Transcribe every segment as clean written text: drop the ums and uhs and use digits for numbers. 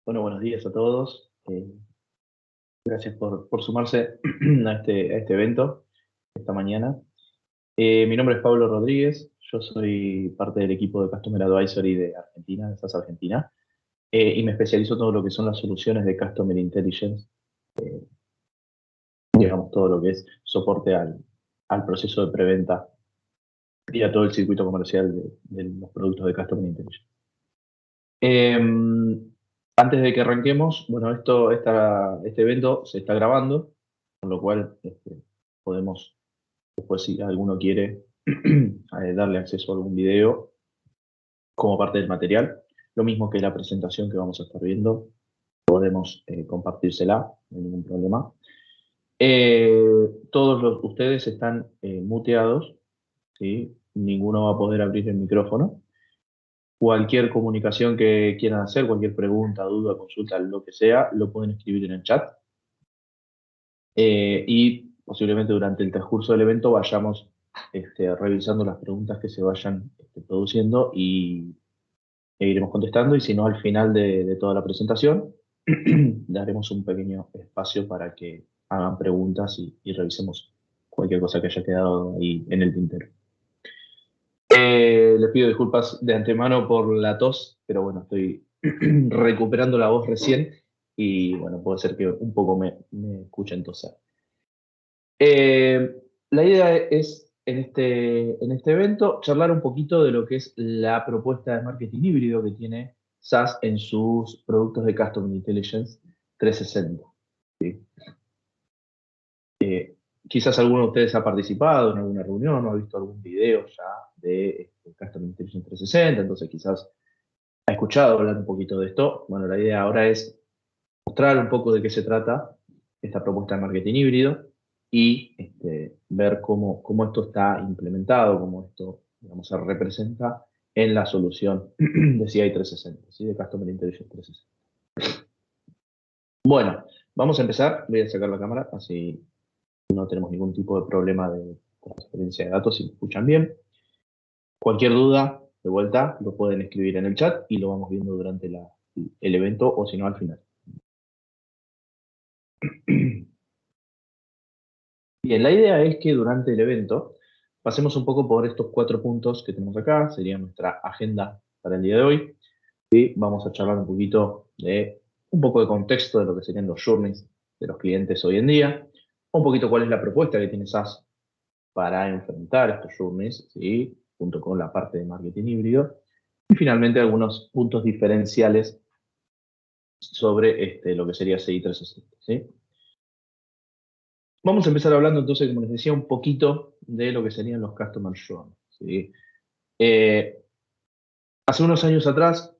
Bueno, buenos días a todos. Gracias por sumarse a este evento esta mañana. Mi nombre es Pablo Rodríguez. Yo soy parte del equipo de Customer Advisory de Argentina, de SAS Argentina, y me especializo en todo lo que son las soluciones de Customer Intelligence, digamos, todo lo que es soporte al proceso de preventa y a todo el circuito comercial de los productos de Customer Intelligence. Antes de que arranquemos, bueno, este evento se está grabando, con lo cual podemos, después si alguno quiere, darle acceso a algún video como parte del material. Lo mismo que la presentación que vamos a estar viendo, podemos compartírsela, no hay ningún problema. Todos ustedes están muteados, ¿sí? Ninguno va a poder abrir el micrófono. Cualquier comunicación que quieran hacer, cualquier pregunta, duda, consulta, lo que sea, lo pueden escribir en el chat. Y posiblemente durante el transcurso del evento vayamos revisando las preguntas que se vayan produciendo e iremos contestando. Y si no, al final de toda la presentación, daremos un pequeño espacio para que hagan preguntas y revisemos cualquier cosa que haya quedado ahí en el tintero. Les pido disculpas de antemano por la tos, pero bueno, estoy recuperando la voz recién y bueno, puede ser que un poco me escuchen toser. La idea es, en este evento, charlar un poquito de lo que es la propuesta de marketing híbrido que tiene SAS en sus productos de Customer Intelligence 360. ¿Sí? Quizás alguno de ustedes ha participado en alguna reunión o ha visto algún video ya de Customer Intelligence 360, entonces quizás ha escuchado hablar un poquito de esto. Bueno, la idea ahora es mostrar un poco de qué se trata esta propuesta de marketing híbrido y ver cómo esto está implementado, cómo esto, digamos, se representa en la solución de CI 360, ¿sí? De Customer Intelligence 360. Bueno, vamos a empezar. Voy a sacar la cámara, así no tenemos ningún tipo de problema de transferencia de datos, si me escuchan bien. Cualquier duda, de vuelta, lo pueden escribir en el chat y lo vamos viendo durante el evento o si no al final. Bien, la idea es que durante el evento pasemos un poco por estos 4 puntos que tenemos acá, sería nuestra agenda para el día de hoy. Y vamos a charlar un poquito de un poco de contexto de lo que serían los journeys de los clientes hoy en día, un poquito cuál es la propuesta que tiene SAS para enfrentar estos journeys, ¿sí? Junto con la parte de marketing híbrido, y finalmente algunos puntos diferenciales sobre lo que sería CI 360, ¿sí? Vamos a empezar hablando entonces, como les decía, un poquito de lo que serían los Customer Journeys, ¿sí? Hace unos años atrás,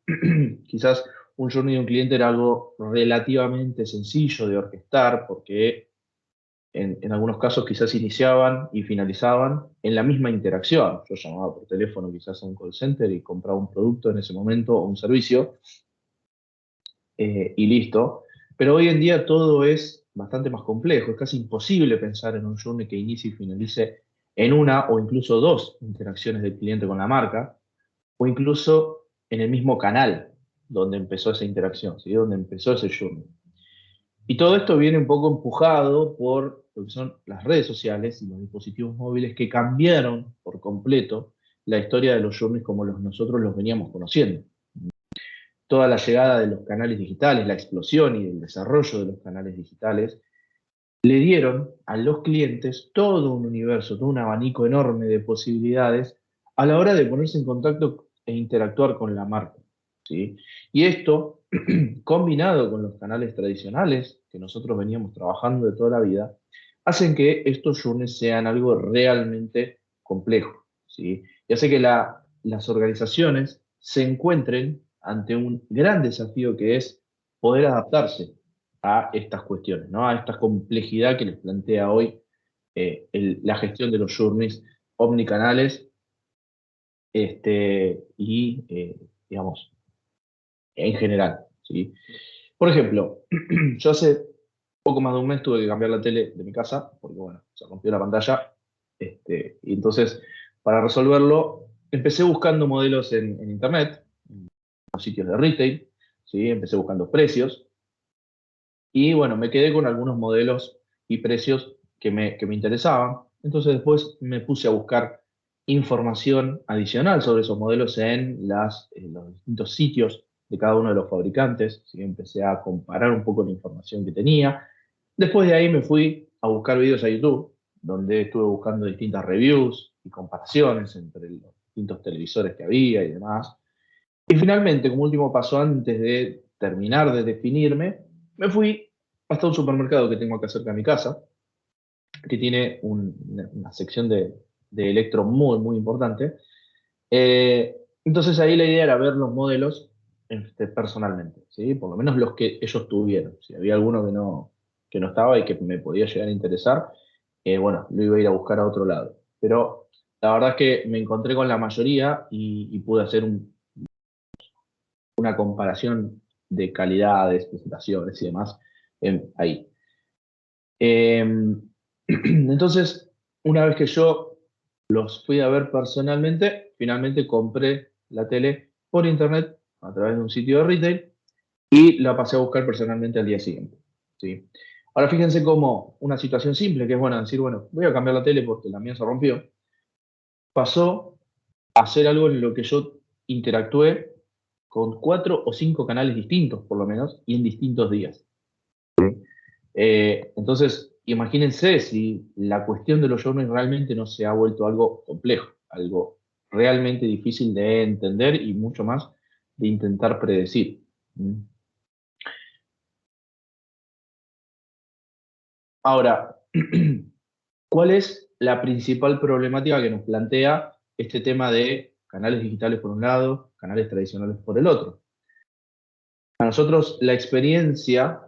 quizás un journey de un cliente era algo relativamente sencillo de orquestar, porque en algunos casos quizás iniciaban y finalizaban en la misma interacción. Yo llamaba por teléfono quizás a un call center y compraba un producto en ese momento o un servicio, y listo. Pero hoy en día todo es bastante más complejo. Es casi imposible pensar en un journey que inicie y finalice en una o incluso 2 interacciones del cliente con la marca, o incluso en el mismo canal donde empezó esa interacción, ¿sí? Donde empezó ese journey. Y todo esto viene un poco empujado por lo que son las redes sociales y los dispositivos móviles que cambiaron por completo la historia de los journeys como nosotros los veníamos conociendo. Toda la llegada de los canales digitales, la explosión y el desarrollo de los canales digitales, le dieron a los clientes todo un universo, todo un abanico enorme de posibilidades a la hora de ponerse en contacto e interactuar con la marca, ¿sí? Y esto, combinado con los canales tradicionales que nosotros veníamos trabajando de toda la vida, hacen que estos journeys sean algo realmente complejo, ¿sí? Y hace que las organizaciones se encuentren ante un gran desafío que es poder adaptarse a estas cuestiones, ¿no? A esta complejidad que les plantea hoy la gestión de los journeys omnicanales digamos, en general, ¿sí? Por ejemplo, yo hace poco más de un mes tuve que cambiar la tele de mi casa, porque bueno, se rompió la pantalla, y entonces, para resolverlo, empecé buscando modelos en internet, en los sitios de retail, ¿sí? Empecé buscando precios y bueno, me quedé con algunos modelos y precios que me interesaban. Entonces después me puse a buscar información adicional sobre esos modelos en los distintos sitios de cada uno de los fabricantes, ¿sí? Empecé a comparar un poco la información que tenía. Después de ahí me fui a buscar videos a YouTube, donde estuve buscando distintas reviews y comparaciones entre los distintos televisores que había y demás. Y finalmente, como último paso antes de terminar de definirme, me fui hasta un supermercado que tengo acá cerca de mi casa, que tiene una sección de electro muy, muy importante. Entonces ahí la idea era ver los modelos personalmente, ¿sí? Por lo menos los que ellos tuvieron. Si había alguno que no estaba y que me podía llegar a interesar, bueno, lo iba a ir a buscar a otro lado. Pero la verdad es que me encontré con la mayoría y pude hacer una comparación de calidades, presentaciones y demás ahí. Entonces, una vez que yo los fui a ver personalmente, finalmente compré la tele por internet a través de un sitio de retail y la pasé a buscar personalmente al día siguiente, ¿sí? Ahora fíjense cómo una situación simple, que es bueno decir, bueno, voy a cambiar la tele porque la mía se rompió, pasó a ser algo en lo que yo interactué con 4 o 5 canales distintos, por lo menos, y en distintos días. Entonces, imagínense si la cuestión de los journals realmente no se ha vuelto algo complejo, algo realmente difícil de entender y mucho más de intentar predecir. ¿Mm? Ahora, ¿cuál es la principal problemática que nos plantea este tema de canales digitales por un lado, canales tradicionales por el otro? A nosotros la experiencia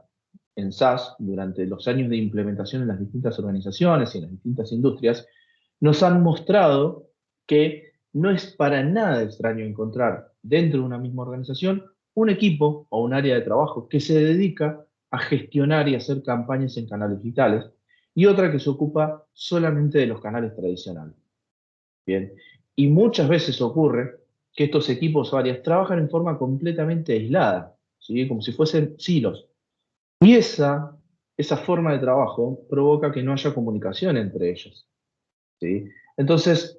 en SaaS durante los años de implementación en las distintas organizaciones y en las distintas industrias nos han mostrado que no es para nada extraño encontrar dentro de una misma organización un equipo o un área de trabajo que se dedica a gestionar y hacer campañas en canales digitales y otra que se ocupa solamente de los canales tradicionales. Bien. Y muchas veces ocurre que estos equipos o áreas trabajan en forma completamente aislada, ¿sí? Como si fuesen silos. Y esa forma de trabajo provoca que no haya comunicación entre ellos, ¿sí? Entonces,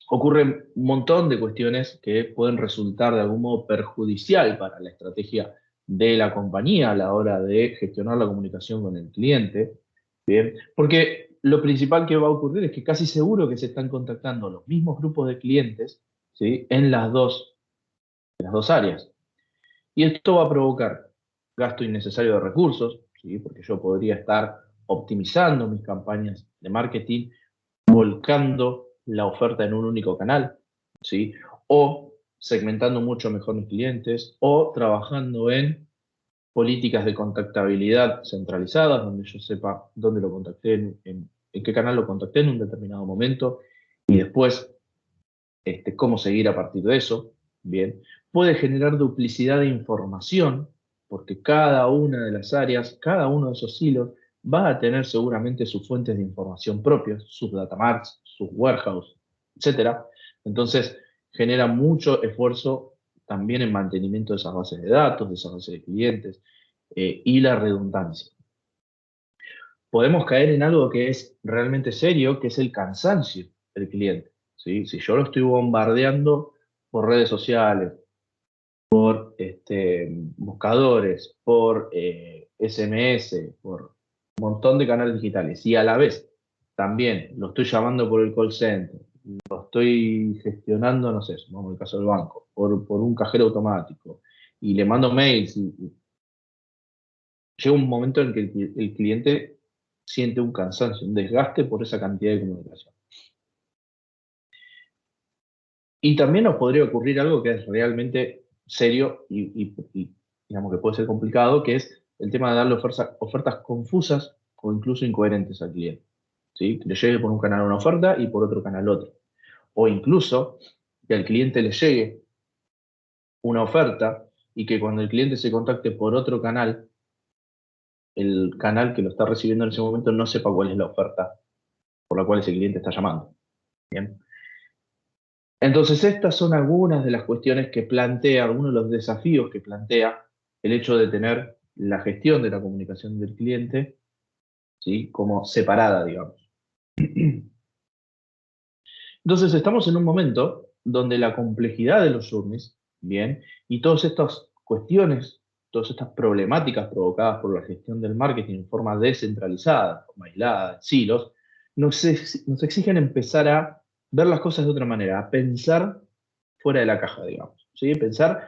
ocurren un montón de cuestiones que pueden resultar de algún modo perjudicial para la estrategia de la compañía a la hora de gestionar la comunicación con el cliente, ¿bien? Porque lo principal que va a ocurrir es que casi seguro que se están contactando los mismos grupos de clientes, ¿sí? En las dos áreas. Y esto va a provocar gasto innecesario de recursos, ¿sí? Porque yo podría estar optimizando mis campañas de marketing, volcando la oferta en un único canal, ¿sí? O segmentando mucho mejor mis clientes, o trabajando en políticas de contactabilidad centralizadas, donde yo sepa dónde lo contacté, en qué canal lo contacté en un determinado momento, y después cómo seguir a partir de eso. Bien, puede generar duplicidad de información, porque cada una de las áreas, cada uno de esos hilos, va a tener seguramente sus fuentes de información propias, sus datamarts, sus warehouse, etcétera. Entonces, genera mucho esfuerzo también en mantenimiento de esas bases de datos, de esas bases de clientes, y la redundancia. Podemos caer en algo que es realmente serio, que es el cansancio del cliente, ¿sí? Si yo lo estoy bombardeando por redes sociales, por buscadores, por SMS, por un montón de canales digitales, y a la vez también lo estoy llamando por el call center, lo estoy gestionando, no sé, vamos al caso del banco, por un cajero automático, y le mando mails, llega un momento en que el cliente siente un cansancio, un desgaste por esa cantidad de comunicación. Y también nos podría ocurrir algo que es realmente serio y digamos que puede ser complicado, que es el tema de darle ofertas confusas o incluso incoherentes al cliente, ¿sí? Que le llegue por un canal una oferta y por otro canal otro. O incluso que al cliente le llegue una oferta y que cuando el cliente se contacte por otro canal, el canal que lo está recibiendo en ese momento no sepa cuál es la oferta por la cual ese cliente está llamando. Bien. Entonces, estas son algunas de las cuestiones que plantea, algunos de los desafíos que plantea el hecho de tener la gestión de la comunicación del cliente, ¿sí? Como separada, digamos. Entonces, estamos en un momento donde la complejidad de los journeys, bien, y todas estas cuestiones, todas estas problemáticas provocadas por la gestión del marketing en forma descentralizada, en forma aislada, en silos, nos exigen empezar a ver las cosas de otra manera, a pensar fuera de la caja, digamos, ¿sí? Pensar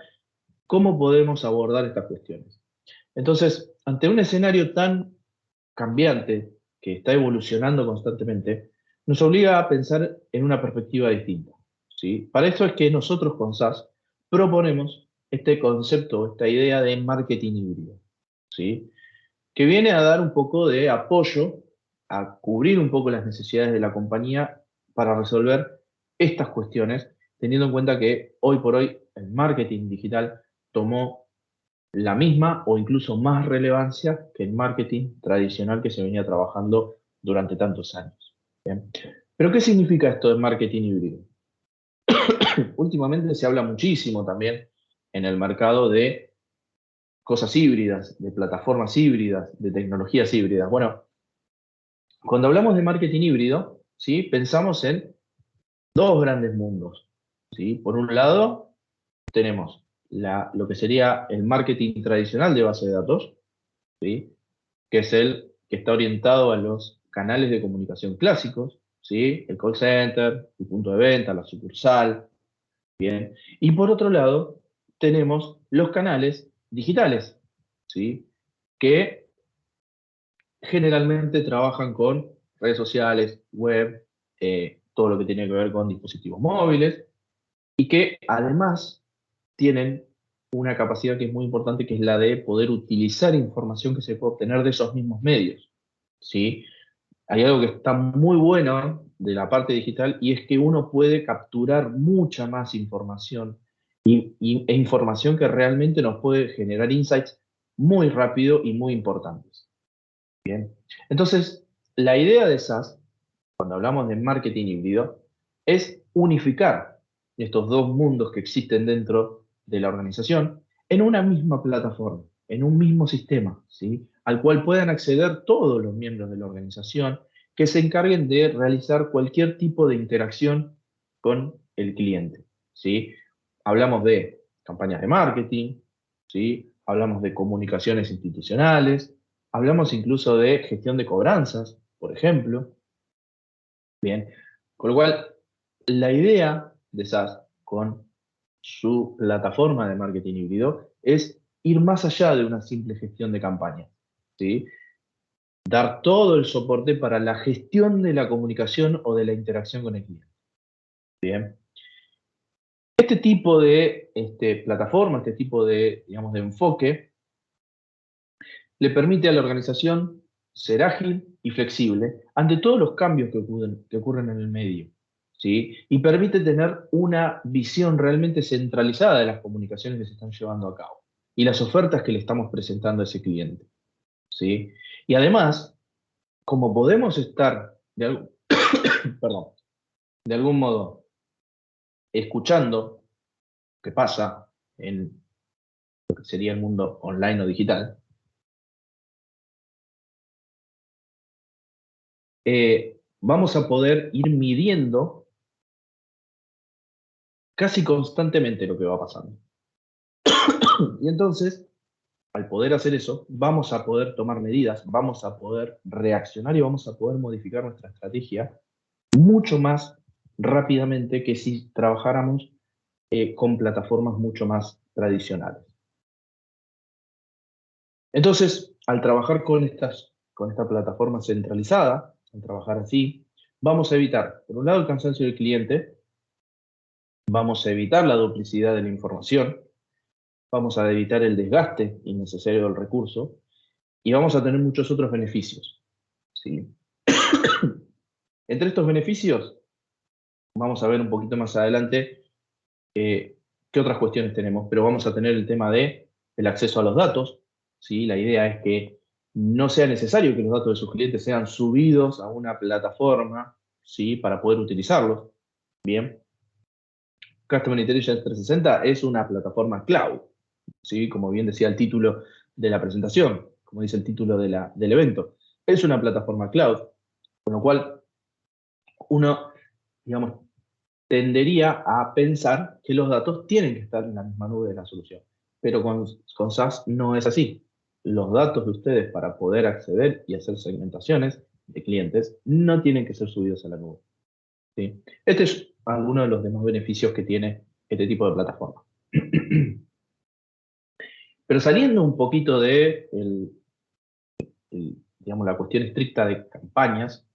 cómo podemos abordar estas cuestiones. Entonces, ante un escenario tan cambiante, que está evolucionando constantemente, nos obliga a pensar en una perspectiva distinta, ¿sí? Para eso es que nosotros con SAS proponemos este concepto, esta idea de marketing híbrido, ¿sí? Que viene a dar un poco de apoyo, a cubrir un poco las necesidades de la compañía para resolver estas cuestiones, teniendo en cuenta que hoy por hoy el marketing digital tomó la misma o incluso más relevancia que el marketing tradicional que se venía trabajando durante tantos años. ¿Bien? Pero ¿qué significa esto de marketing híbrido? Últimamente se habla muchísimo también en el mercado de cosas híbridas, de plataformas híbridas, de tecnologías híbridas. Bueno, cuando hablamos de marketing híbrido, ¿sí? Pensamos en dos grandes mundos, ¿sí? Por un lado, tenemos lo que sería el marketing tradicional de base de datos, ¿sí? Que es el que está orientado a los canales de comunicación clásicos, ¿sí? El call center, el punto de venta, la sucursal, ¿bien? Y por otro lado, tenemos los canales digitales, ¿sí? Que generalmente trabajan con redes sociales, web, todo lo que tiene que ver con dispositivos móviles, y que además tienen una capacidad que es muy importante, que es la de poder utilizar información que se puede obtener de esos mismos medios, ¿sí? Hay algo que está muy bueno de la parte digital y es que uno puede capturar mucha más información e información que realmente nos puede generar insights muy rápido y muy importantes. Bien. Entonces, la idea de SaaS, cuando hablamos de marketing híbrido, es unificar estos dos mundos que existen dentro de la organización en una misma plataforma, en un mismo sistema, ¿sí? Al cual puedan acceder todos los miembros de la organización que se encarguen de realizar cualquier tipo de interacción con el cliente, ¿sí? Hablamos de campañas de marketing, ¿sí? Hablamos de comunicaciones institucionales, hablamos incluso de gestión de cobranzas, por ejemplo. Bien, con lo cual, la idea de SaaS con su plataforma de marketing híbrido es ir más allá de una simple gestión de campaña, ¿sí? Dar todo el soporte para la gestión de la comunicación o de la interacción con el cliente. Bien. Este tipo de plataforma, este tipo de, digamos, de enfoque, le permite a la organización ser ágil y flexible ante todos los cambios que ocurren en el medio, ¿sí? Y permite tener una visión realmente centralizada de las comunicaciones que se están llevando a cabo y las ofertas que le estamos presentando a ese cliente, ¿sí? Y además, como podemos estar, perdón, de algún modo, escuchando qué pasa en lo que sería el mundo online o digital, vamos a poder ir midiendo casi constantemente lo que va pasando. Y entonces, al poder hacer eso, vamos a poder tomar medidas, vamos a poder reaccionar y vamos a poder modificar nuestra estrategia mucho más rápidamente que si trabajáramos con plataformas mucho más tradicionales. Entonces, al trabajar con esta plataforma centralizada, al trabajar así, vamos a evitar, por un lado, el cansancio del cliente, vamos a evitar la duplicidad de la información, vamos a evitar el desgaste innecesario del recurso y vamos a tener muchos otros beneficios, ¿sí? Entre estos beneficios, vamos a ver un poquito más adelante qué otras cuestiones tenemos, pero vamos a tener el tema de el acceso a los datos, ¿sí? La idea es que no sea necesario que los datos de sus clientes sean subidos a una plataforma, ¿sí? Para poder utilizarlos, ¿bien? Customer Intelligence 360 es una plataforma cloud, ¿sí? Como bien decía el título de la presentación, como dice el título del evento. Es una plataforma cloud, con lo cual uno, digamos, tendería a pensar que los datos tienen que estar en la misma nube de la solución. Pero con SaaS no es así. Los datos de ustedes para poder acceder y hacer segmentaciones de clientes no tienen que ser subidos a la nube. ¿Sí? Este es alguno de los demás beneficios que tiene este tipo de plataforma. Pero saliendo un poquito de digamos, la cuestión estricta de campañas,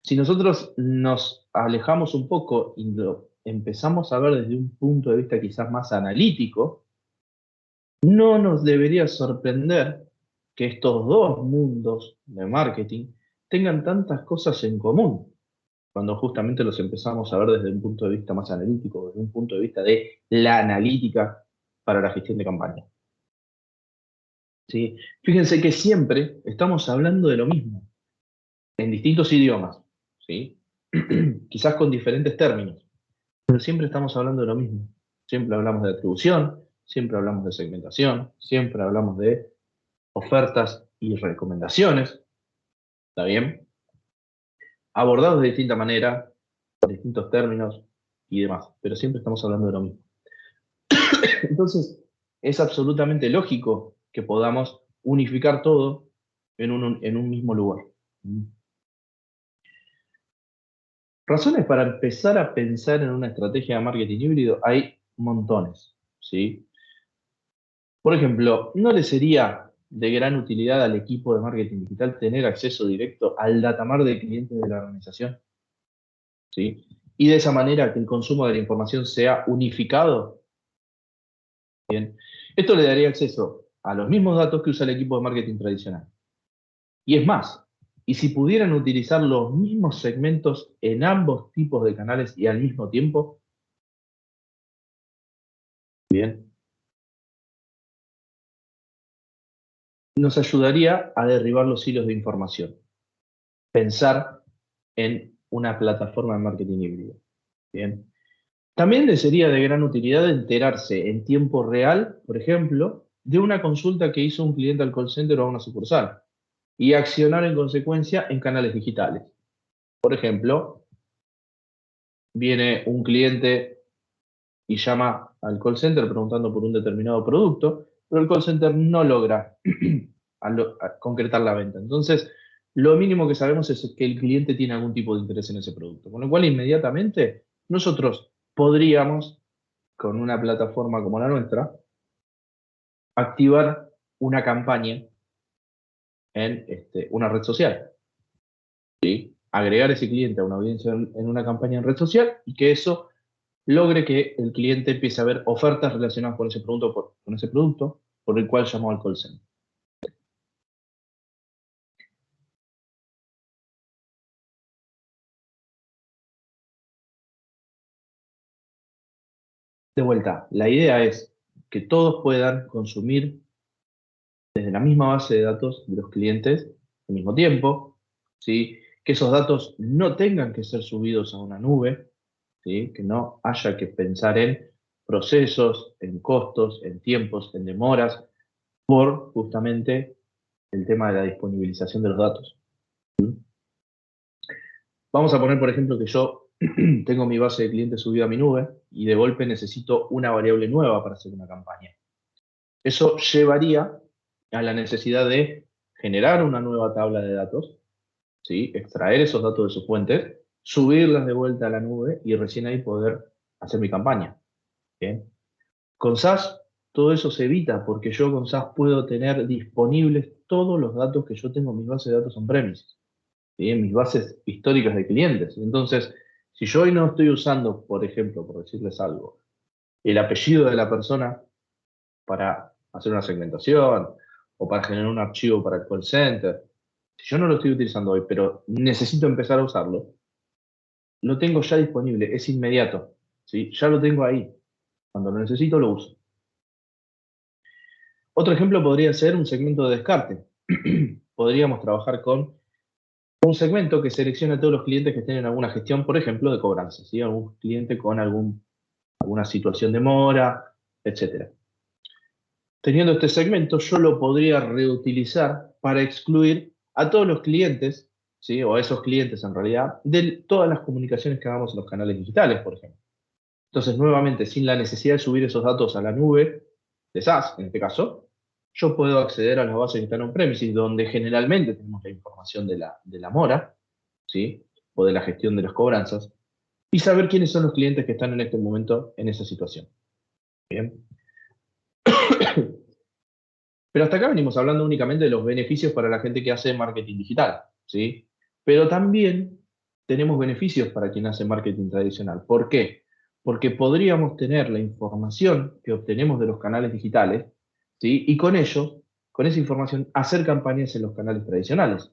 si nosotros nos alejamos un poco y lo empezamos a ver desde un punto de vista quizás más analítico, no nos debería sorprender que estos dos mundos de marketing tengan tantas cosas en común, cuando justamente los empezamos a ver desde un punto de vista más analítico, desde un punto de vista de la analítica para la gestión de campaña. ¿Sí? Fíjense que siempre estamos hablando de lo mismo, en distintos idiomas, ¿sí? Quizás con diferentes términos, pero siempre estamos hablando de lo mismo. Siempre hablamos de atribución, siempre hablamos de segmentación, siempre hablamos de ofertas y recomendaciones, ¿está bien? Abordados de distinta manera, con distintos términos y demás, pero siempre estamos hablando de lo mismo. Entonces, es absolutamente lógico que podamos unificar todo en un mismo lugar. Razones para empezar a pensar en una estrategia de marketing híbrido hay montones, ¿sí? Por ejemplo, ¿no le sería de gran utilidad al equipo de marketing digital tener acceso directo al datamar de clientes de la organización? ¿Sí? Y de esa manera que el consumo de la información sea unificado. Bien. Esto le daría acceso a los mismos datos que usa el equipo de marketing tradicional. Y es más, y si pudieran utilizar los mismos segmentos en ambos tipos de canales y al mismo tiempo, bien, nos ayudaría a derribar los hilos de información. Pensar en una plataforma de marketing híbrido. Bien. También le sería de gran utilidad enterarse en tiempo real, por ejemplo, de una consulta que hizo un cliente al call center o a una sucursal y accionar en consecuencia en canales digitales. Por ejemplo, viene un cliente y llama al call center preguntando por un determinado producto, pero el call center no logra concretar la venta. Entonces, lo mínimo que sabemos es que el cliente tiene algún tipo de interés en ese producto, con lo cual inmediatamente nosotros podríamos, con una plataforma como la nuestra, activar una campaña en una red social. ¿Sí? Agregar ese cliente a una audiencia en una campaña en red social y que eso logre que el cliente empiece a ver ofertas relacionadas con ese producto, por el cual llamó al call center. De vuelta, la idea es que todos puedan consumir desde la misma base de datos de los clientes al mismo tiempo, ¿sí? Que esos datos no tengan que ser subidos a una nube, ¿sí? Que no haya que pensar en procesos, en costos, en tiempos, en demoras, por justamente el tema de la disponibilización de los datos. Vamos a poner, por ejemplo, que yo tengo mi base de clientes subida a mi nube y de golpe necesito una variable nueva para hacer una campaña. Eso llevaría a la necesidad de generar una nueva tabla de datos, ¿sí? Extraer esos datos de sus fuentes, subirlas de vuelta a la nube y recién ahí poder hacer mi campaña. ¿Bien? Con SaaS todo eso se evita porque yo con SaaS puedo tener disponibles todos los datos que yo tengo en mis bases de datos on-premise, ¿sí? En mis bases históricas de clientes. Entonces, si yo hoy no estoy usando, por ejemplo, por decirles algo, el apellido de la persona para hacer una segmentación o para generar un archivo para el call center, si yo no lo estoy utilizando hoy, pero necesito empezar a usarlo, lo tengo ya disponible, es inmediato, ¿sí? Ya lo tengo ahí. Cuando lo necesito, lo uso. Otro ejemplo podría ser un segmento de descarte. Podríamos trabajar con un segmento que selecciona a todos los clientes que tienen alguna gestión, por ejemplo, de cobranzas, ¿sí? Algún cliente con algún alguna situación de mora, etc. Teniendo este segmento, yo lo podría reutilizar para excluir a todos los clientes, ¿sí? O a esos clientes en realidad, de todas las comunicaciones que hagamos en los canales digitales, por ejemplo. Entonces, nuevamente, sin la necesidad de subir esos datos a la nube de SaaS, en este caso, yo puedo acceder a las bases que están on-premises, donde generalmente tenemos la información de la mora, ¿sí? O de la gestión de las cobranzas, y saber quiénes son los clientes que están en este momento en esa situación. Bien. Pero hasta acá venimos hablando únicamente de los beneficios para la gente que hace marketing digital, ¿sí? Pero también tenemos beneficios para quien hace marketing tradicional. ¿Por qué? Porque podríamos tener la información que obtenemos de los canales digitales, ¿sí? Y con ello, con esa información, hacer campañas en los canales tradicionales.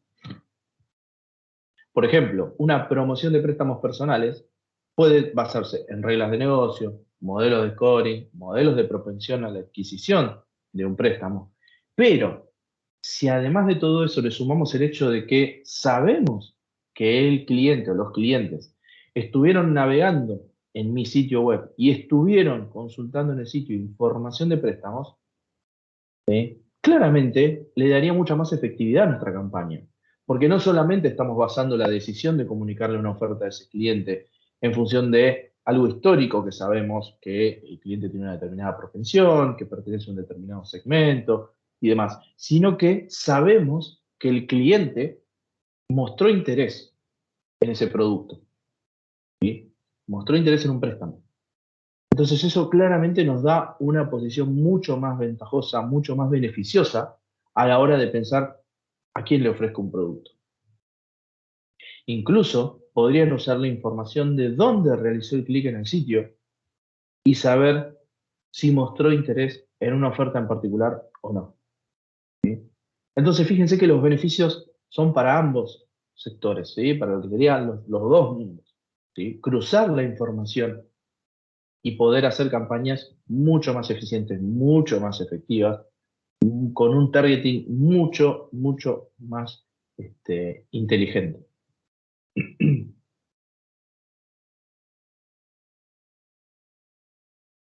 Por ejemplo, una promoción de préstamos personales puede basarse en reglas de negocio, modelos de scoring, modelos de propensión a la adquisición de un préstamo. Pero si además de todo eso le sumamos el hecho de que sabemos que el cliente o los clientes estuvieron navegando en mi sitio web y estuvieron consultando en el sitio información de préstamos, claramente le daría mucha más efectividad a nuestra campaña. Porque no solamente estamos basando la decisión de comunicarle una oferta a ese cliente en función de algo histórico que sabemos que el cliente tiene una determinada propensión, que pertenece a un determinado segmento y demás, sino que sabemos que el cliente mostró interés en ese producto, ¿sí? Mostró interés en un préstamo. Entonces eso claramente nos da una posición mucho más ventajosa, mucho más beneficiosa a la hora de pensar a quién le ofrezco un producto. Incluso podrían usar la información de dónde realizó el clic en el sitio y saber si mostró interés en una oferta en particular o no. ¿Sí? Entonces fíjense que los beneficios son para ambos sectores, ¿sí? Para lo que serían los dos mundos. ¿Sí? Cruzar la información y poder hacer campañas mucho más eficientes, mucho más efectivas, con un targeting mucho, mucho más inteligente.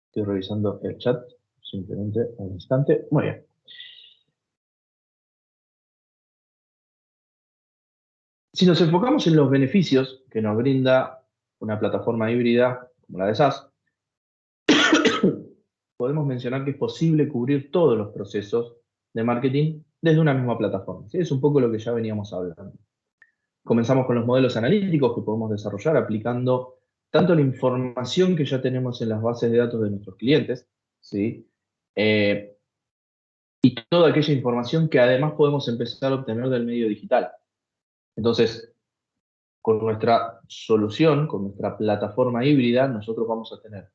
Estoy revisando el chat, simplemente un instante. Muy bien. Si nos enfocamos en los beneficios que nos brinda una plataforma híbrida como la de SaaS, podemos mencionar que es posible cubrir todos los procesos de marketing desde una misma plataforma. ¿Sí? Es un poco lo que ya veníamos hablando. Comenzamos con los modelos analíticos que podemos desarrollar aplicando tanto la información que ya tenemos en las bases de datos de nuestros clientes, ¿sí? Y toda aquella información que además podemos empezar a obtener del medio digital. Entonces, con nuestra solución, con nuestra plataforma híbrida, nosotros vamos a tener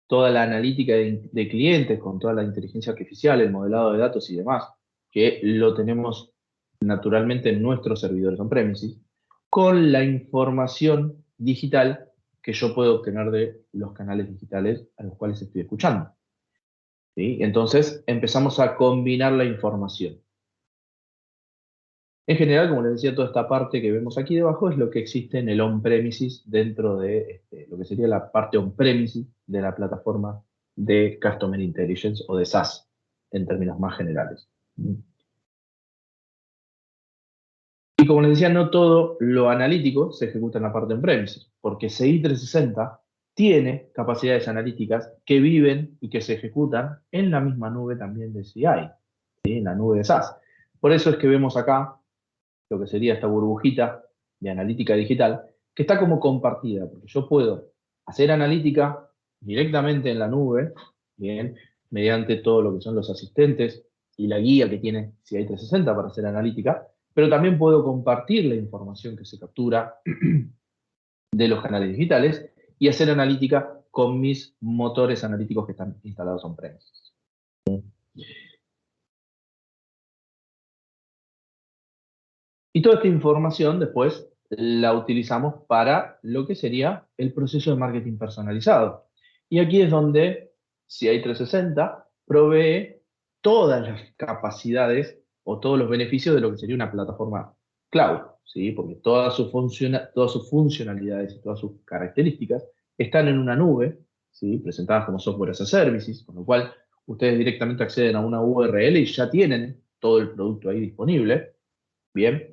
toda la analítica de clientes, con toda la inteligencia artificial, el modelado de datos y demás, que lo tenemos naturalmente en nuestros servidores on-premises, con la información digital que yo puedo obtener de los canales digitales a los cuales estoy escuchando. ¿Sí? Entonces empezamos a combinar la información. En general, como les decía, toda esta parte que vemos aquí debajo es lo que existe en el on-premises dentro de lo que sería la parte on-premises de la plataforma de Customer Intelligence o de SaaS, en términos más generales. Y como les decía, no todo lo analítico se ejecuta en la parte on-premises, porque CI 360 tiene capacidades analíticas que viven y que se ejecutan en la misma nube también de CI, ¿sí? En la nube de SaaS. Por eso es que vemos acá lo que sería esta burbujita de analítica digital, que está como compartida, porque yo puedo hacer analítica directamente en la nube, bien, mediante todo lo que son los asistentes y la guía que tiene CI 360 para hacer analítica, pero también puedo compartir la información que se captura de los canales digitales y hacer analítica con mis motores analíticos que están instalados on-premises. Y toda esta información después la utilizamos para lo que sería el proceso de marketing personalizado. Y aquí es donde CI 360 provee todas las capacidades o todos los beneficios de lo que sería una plataforma cloud, ¿sí? Porque todas sus funcionalidades y todas sus características están en una nube, ¿sí? Presentadas como software as a services, con lo cual ustedes directamente acceden a una URL y ya tienen todo el producto ahí disponible. Bien.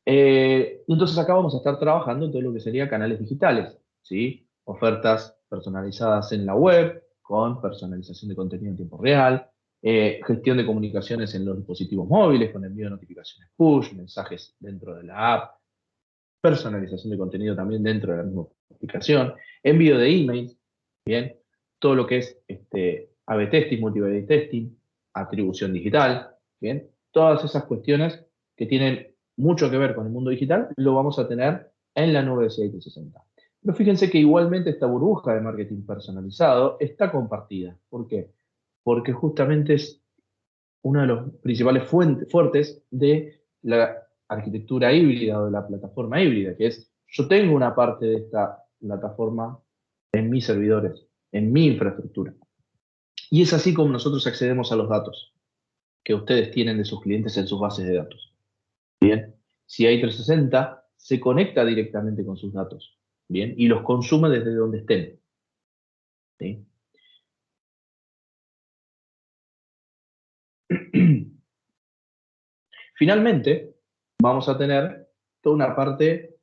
Entonces acá vamos a estar trabajando en todo lo que sería canales digitales, ¿sí? Ofertas personalizadas en la web, con personalización de contenido en tiempo real, gestión de comunicaciones en los dispositivos móviles, con envío de notificaciones push, mensajes dentro de la app, personalización de contenido también dentro de la misma aplicación, envío de emails, ¿bien? Todo lo que es A/B testing, multivariate testing, atribución digital, ¿bien? Todas esas cuestiones que tienen mucho que ver con el mundo digital, lo vamos a tener en la nube de CI360. Pero fíjense que igualmente esta burbuja de marketing personalizado está compartida. ¿Por qué? Porque justamente es uno de los principales fuertes de la arquitectura híbrida o de la plataforma híbrida, que es, yo tengo una parte de esta plataforma en mis servidores, en mi infraestructura. Y es así como nosotros accedemos a los datos que ustedes tienen de sus clientes en sus bases de datos. Bien, si hay 360 se conecta directamente con sus datos, bien, y los consume desde donde estén. ¿Sí? Finalmente, vamos a tener toda una parte,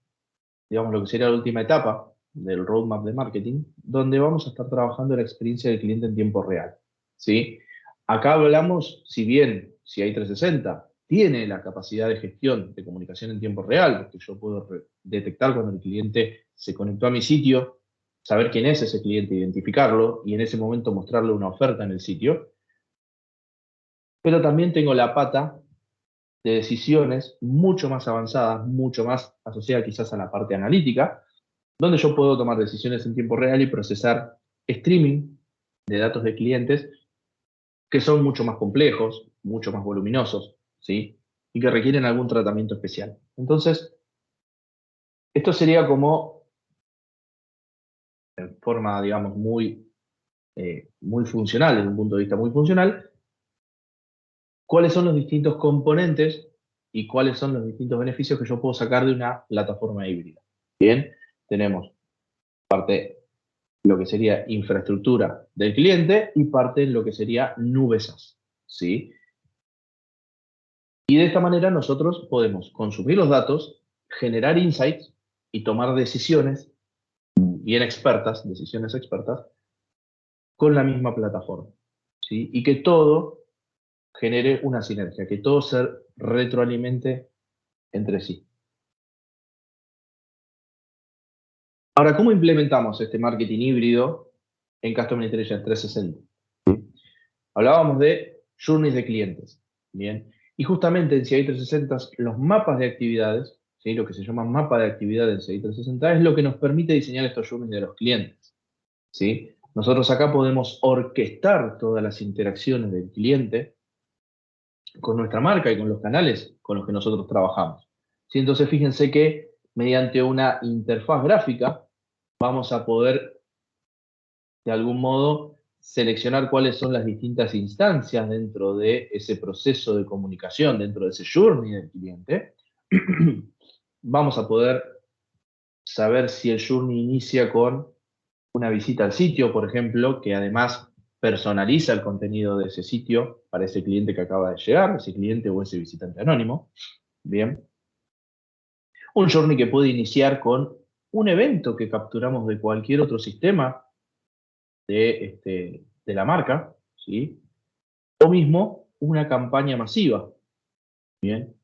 digamos, lo que sería la última etapa del roadmap de marketing, donde vamos a estar trabajando la experiencia del cliente en tiempo real. ¿Sí? Acá hablamos, si bien si hay 360 tiene la capacidad de gestión de comunicación en tiempo real, porque yo puedo detectar cuando el cliente se conectó a mi sitio, saber quién es ese cliente, identificarlo y en ese momento mostrarle una oferta en el sitio, pero también tengo la pata de decisiones mucho más avanzadas, mucho más asociada quizás a la parte analítica, donde yo puedo tomar decisiones en tiempo real y procesar streaming de datos de clientes que son mucho más complejos, mucho más voluminosos, ¿sí? Y que requieren algún tratamiento especial. Entonces, esto sería como, en forma, digamos, muy funcional, desde un punto de vista muy funcional, cuáles son los distintos componentes y cuáles son los distintos beneficios que yo puedo sacar de una plataforma híbrida. Bien, tenemos parte lo que sería infraestructura del cliente y parte en lo que sería nube SaaS, ¿sí? Y de esta manera nosotros podemos consumir los datos, generar insights y tomar decisiones bien expertas, decisiones expertas, con la misma plataforma, ¿sí? Y que todo genere una sinergia, que todo se retroalimente entre sí. Ahora, ¿cómo implementamos este marketing híbrido en Customer Intelligence 360? Hablábamos de journeys de clientes, ¿bien? Y justamente en CI 360 los mapas de actividades, ¿sí? Lo que se llama mapa de actividades en CI 360 es lo que nos permite diseñar estos journeys de los clientes, ¿sí? Nosotros acá podemos orquestar todas las interacciones del cliente con nuestra marca y con los canales con los que nosotros trabajamos. ¿Sí? Entonces fíjense que mediante una interfaz gráfica vamos a poder de algún modo seleccionar cuáles son las distintas instancias dentro de ese proceso de comunicación, dentro de ese journey del cliente. Vamos a poder saber si el journey inicia con una visita al sitio, por ejemplo, que además personaliza el contenido de ese sitio para ese cliente que acaba de llegar, ese cliente o ese visitante anónimo. Bien. Un journey que puede iniciar con un evento que capturamos de cualquier otro sistema de la marca, ¿sí? O mismo una campaña masiva. Bien.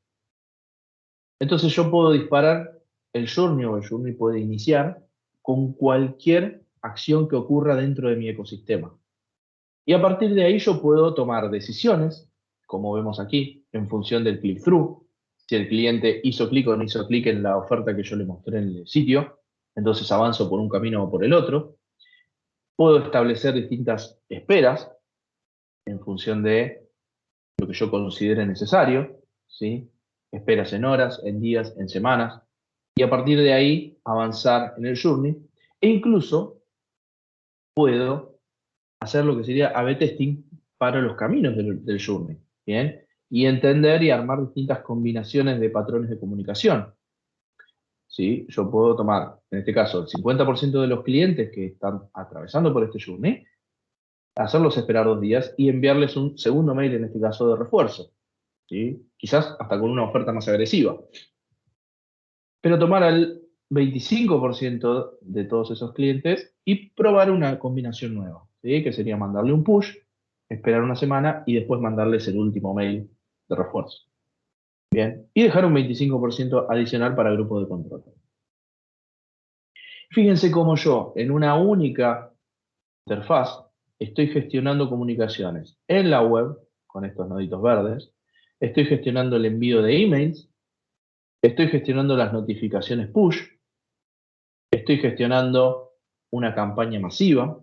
Entonces yo puedo disparar el journey o el journey puede iniciar con cualquier acción que ocurra dentro de mi ecosistema. Y a partir de ahí yo puedo tomar decisiones, como vemos aquí, en función del click-through. Si el cliente hizo clic o no hizo clic en la oferta que yo le mostré en el sitio, entonces avanzo por un camino o por el otro. Puedo establecer distintas esperas en función de lo que yo considere necesario, ¿sí? Esperas en horas, en días, en semanas, y a partir de ahí avanzar en el journey, e incluso puedo hacer lo que sería A/B testing para los caminos del journey, ¿bien? Y entender y armar distintas combinaciones de patrones de comunicación. ¿sí? Yo puedo tomar, en este caso, el 50% de los clientes que están atravesando por este journey, hacerlos esperar 2 días y enviarles un segundo mail, en este caso de refuerzo, ¿sí? Quizás hasta con una oferta más agresiva. Pero tomar al 25% de todos esos clientes y probar una combinación nueva, ¿sí? Que sería mandarle un push, esperar una semana y después mandarles el último mail de refuerzo. Bien, y dejar un 25% adicional para el grupo de control. Fíjense cómo yo, en una única interfaz, estoy gestionando comunicaciones en la web, con estos noditos verdes, estoy gestionando el envío de emails, estoy gestionando las notificaciones push, estoy gestionando una campaña masiva,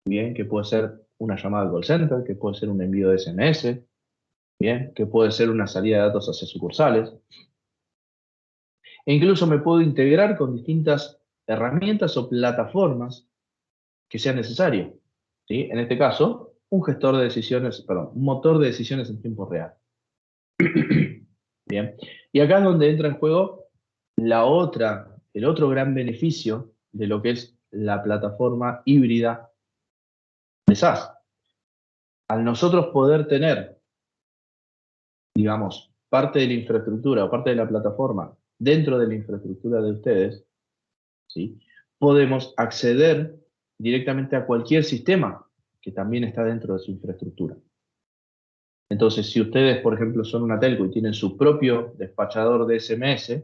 bien, que puede ser una llamada al call center, que puede ser un envío de SMS, bien, que puede ser una salida de datos hacia sucursales. E incluso me puedo integrar con distintas herramientas o plataformas que sea necesario, ¿sí? En este caso, un gestor de decisiones, perdón, un motor de decisiones en tiempo real. Bien. Y acá es donde entra en juego el otro gran beneficio de lo que es la plataforma híbrida de SaaS. Al nosotros poder tener, digamos, parte de la infraestructura o parte de la plataforma dentro de la infraestructura de ustedes, ¿sí? Podemos acceder directamente a cualquier sistema que también está dentro de su infraestructura. Entonces, si ustedes, por ejemplo, son una telco y tienen su propio despachador de SMS,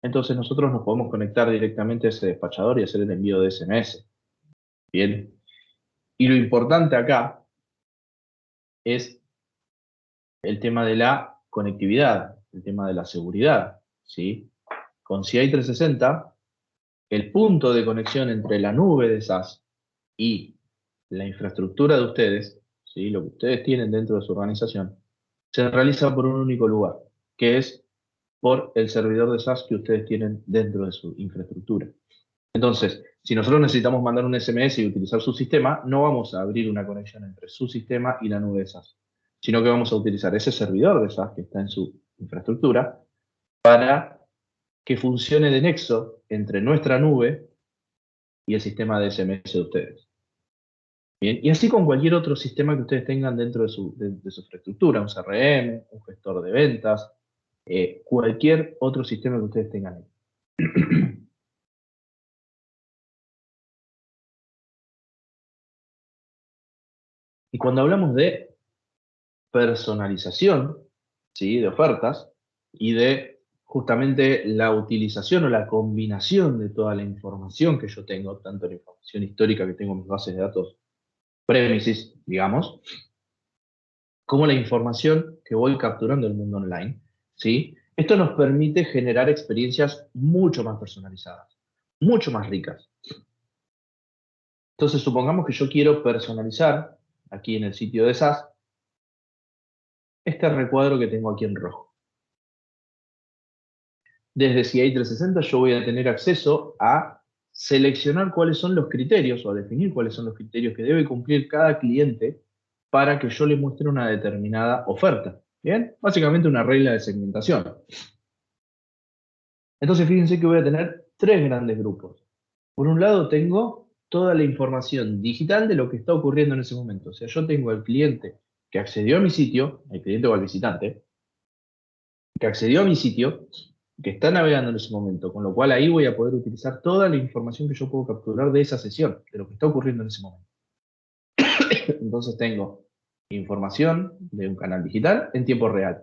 entonces nosotros nos podemos conectar directamente a ese despachador y hacer el envío de SMS. Bien. Y lo importante acá es el tema de la conectividad, el tema de la seguridad, ¿sí? Con CI 360, el punto de conexión entre la nube de SaaS y la infraestructura de ustedes, ¿sí? Lo que ustedes tienen dentro de su organización, se realiza por un único lugar, que es por el servidor de SaaS que ustedes tienen dentro de su infraestructura. Entonces, si nosotros necesitamos mandar un SMS y utilizar su sistema, no vamos a abrir una conexión entre su sistema y la nube de SaaS, sino que vamos a utilizar ese servidor de SaaS que está en su infraestructura para que funcione de nexo entre nuestra nube y el sistema de SMS de ustedes. Bien, y así con cualquier otro sistema que ustedes tengan dentro de su infraestructura, un CRM, un gestor de ventas, cualquier otro sistema que ustedes tengan ahí. Y cuando hablamos de personalización, ¿sí? De ofertas y de justamente la utilización o la combinación de toda la información que yo tengo, tanto la información histórica que tengo en mis bases de datos premises, digamos, como la información que voy capturando del mundo online, ¿sí? Esto nos permite generar experiencias mucho más personalizadas, mucho más ricas. Entonces, supongamos que yo quiero personalizar aquí en el sitio de SaaS este recuadro que tengo aquí en rojo. Desde CI 360 yo voy a tener acceso a seleccionar cuáles son los criterios o a definir cuáles son los criterios que debe cumplir cada cliente para que yo le muestre una determinada oferta. ¿Bien? Básicamente una regla de segmentación. Entonces fíjense que voy a tener 3 grandes grupos. Por un lado tengo toda la información digital de lo que está ocurriendo en ese momento. O sea, yo tengo al cliente que accedió a mi sitio, el cliente o al visitante, que accedió a mi sitio, que está navegando en ese momento, con lo cual ahí voy a poder utilizar toda la información que yo puedo capturar de esa sesión, de lo que está ocurriendo en ese momento. Entonces tengo información de un canal digital en tiempo real.